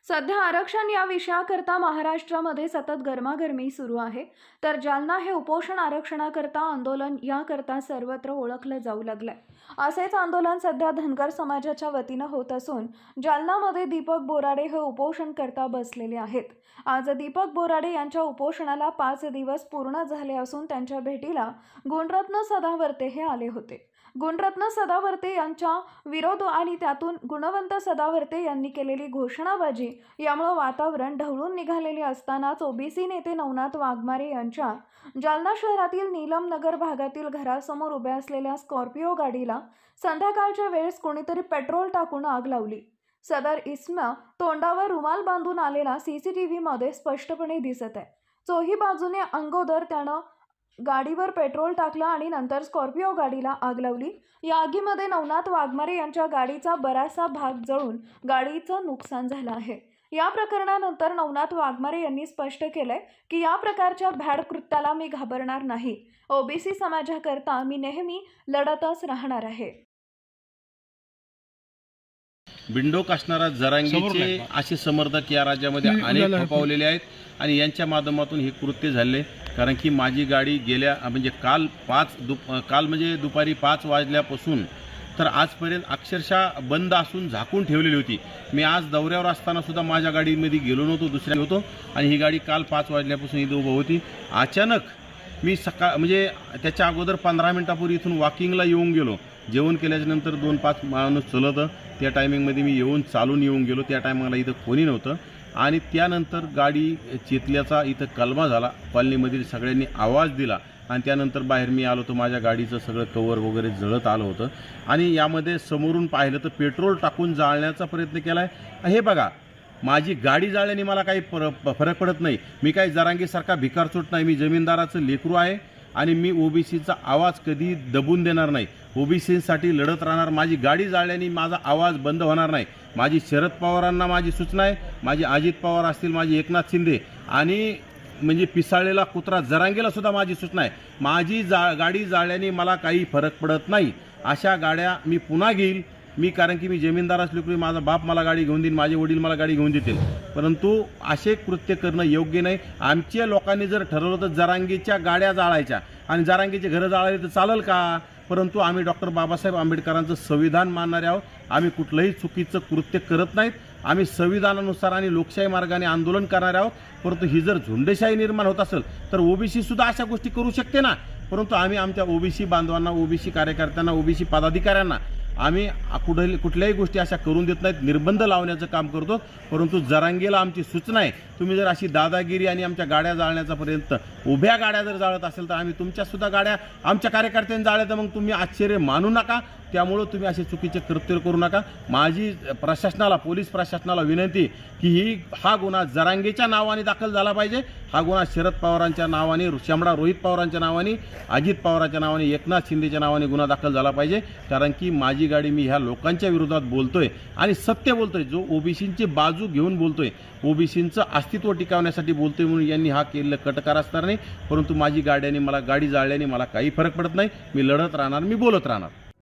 सध्या आरक्षण या विषयाकरता महाराष्ट्रामध्ये सतत गरमागरमी सुरू आहे, तर जालना हे उपोषण आरक्षणाकरता आंदोलन याकरता सर्वत्र ओळखलं जाऊ लागलंय। असेच आंदोलन सध्या धनगर समाजाच्या वतीनं होत असून जालनामध्ये दीपक बोराडे हे उपोषण करता बसलेले आहेत। आज दीपक बोराडे यांच्या उपोषणाला 5 दिवस पूर्ण झाले असून त्यांच्या भेटीला गुणरत्न सदावर्ते हे आले होते। गुणरत्न सदावर्ते यांच्या विरोध आणि त्यातून गुणवंत सदावर्ते यांनी केलेली घोषणाबाजी यामुळे वातावरण ढवळून निघालेले असतानाच ओबीसी नेते नवनाथ वाघमारे यांच्या जालना शहरातील नीलमनगर भागातील घरासमोर उभ्या असलेल्या स्कॉर्पिओ गाडीला संध्याकाळच्या वेळेस कोणीतरी पेट्रोल टाकून आग लावली। सदर इसम तोंडावर रुमाल बांधून आलेला सीसीटीव्ही मध्ये स्पष्टपणे दिसत आहे। चोही बाजूने अंगोदर त्यानं गाडीवर पेट्रोल टाकलं आणि नंतर स्कॉर्पिओ गाडीला आग लावली। या आगीमध्ये नवनाथ वाघमारे यांच्या गाडीचा बराचसा भाग जळून गाडीचं नुकसान झालं आहे। या प्रकरणानंतर नवनाथ वाघमारे यांनी स्पष्ट केलंय की या प्रकारच्या भ्याड कृत्याला मी घाबरणार नाही। ओबीसी समाजाकरता मी नेहमी लढतच राहणार आहे। बिंडोक असणारा जरांगीचे असे समर्थक या राज्यामध्ये अनेक खपावलेले आहेत आणि यांच्या माध्यमातून हे कृत्य झाले। कारण की माझी गाडी गेल्या म्हणजे काल म्हणजे दुपारी 5 वाजल्यापासून तर आजपर्यंत अक्षरशः बंद असून झाकून ठेवलेली होती। मी आज दौऱ्यावर असताना सुद्धा माझ्या गाडीमध्ये गेलो नव्हतो, दुसऱ्या होतो आणि ही गाडी काल 5 वाजल्यापासून इथं उभं होती। अचानक मी म्हणजे त्याच्या अगोदर 15 मिनिटापूर्वी इथून वॉकिंगला येऊन गेलो। जेवण केल्याच्यानंतर 2-5 माणूस चलत त्या टायमिंगमध्ये मी चालून येऊन गेलो। त्या टायमिंगला इथं कोणी नव्हतं आणि त्यानंतर गाडी चेतल्याचा इथं कलमा झाला। कॉलनीमधील सगळ्यांनी आवाज दिला आणि त्यानंतर बाहेर मी आलो तर माझ्या गाडीचं सगळं कवर वगैरे जळत आलं होतं आणि यामध्ये समोरून पाहिलं तर पेट्रोल टाकून जाळण्याचा प्रयत्न केला आहे। हे बघा, माझी गाडी जाळल्याने मला काही फरक पडत नाही। मी काही जरांगीसारखा भिकारचोट नाही। मी जमीनदाराचं लेकरू आहे आणि मी ओबीसीचा आवाज कधी दबून देणार नाही। ओबीसीसाठी लढत राहणार। माझी गाडी जाळल्याने माझा आवाज बंद होणार नाही। माझी शरद पवारांना माझी सूचना आहे, माझी अजित पवार असतील, माझी एकनाथ शिंदे आणि म्हणजे पिसाळलेला कुत्रा जरांगीला सुद्धा माझी सूचना आहे। माझी गाडी जाळल्याने मला काही फरक पडत नाही। अशा गाड्या मी पुन्हा घेईल। कारण की मी जमीनदार असलो की माझा बाप मला गाडी घेऊन देईल, माझे वडील मला गाडी घेऊन देतील, परंतु असे कृत्य करणं योग्य नाही। आमच्या लोकांनी जर ठरवलं तर जरांगीच्या गाड्या जाळायच्या आणि जरांगीचे घरं जाळायला तर चालेल का? परंतु आम्ही डॉक्टर बाबासाहेब आंबेडकरांचं संविधान मानणारे आहोत। आम्ही कुठलंही चुकीचं कृत्य करत नाहीत। आम्ही संविधानानुसार आणि लोकशाही मार्गाने आंदोलन करणारे आहोत। परंतु ही जर झुंडशाही निर्माण होत असेल तर ओबीसी सुद्धा अशा गोष्टी करू शकते ना। परंतु आम्ही आमच्या ओबीसी बांधवांना, ओबीसी कार्यकर्त्यांना, ओबीसी पदाधिकाऱ्यांना आम्ही कुठल्याही गोष्टी अशा करून देत नाहीत, निर्बंध लावण्याचं काम करतो। परंतु जरांगीला आमची सूचना आहे, तुम्ही जर अशी दादागिरी आणि आमच्या गाड्या जाळण्याचा पर्यंत उभ्या गाड्या जर जाळत असेल तर आम्ही तुमच्या सुद्धा गाड्या आमच्या कार्यकर्त्यांनी जाळल्या तर मग तुम्ही आश्चर्य मानू नका। त्यामुळे तुम्ही असे चुकीचे कृत्य करू नका। माझी प्रशासनाला, पोलीस प्रशासनाला विनंती की हा गुन्हा जरांगीच्या नावाने दाखल झाला पाहिजे। हा गुन्हा शरद पवारांच्या नावाने, शामळा रोहित पवारांच्या नावाने, अजित पवारांच्या नावाने, एकनाथ शिंदेच्या नावाने गुन्हा दाखल झाला पाहिजे। कारण की माझी गाडी मी ह्या लोकांच्या विरोधात बोलतोय आणि सत्य बोलतोय, जो ओबीसींची बाजू घेऊन बोलतोय, ओबीसींचं अस्तित्व टिकवण्यासाठी बोलतोय म्हणून यांनी हा केलेला कटकार असणार नाही। परंतु माझी गाडी जाळल्याने मला काही फरक पडत नाही। मी लढत राहणार, मी बोलत राहणार।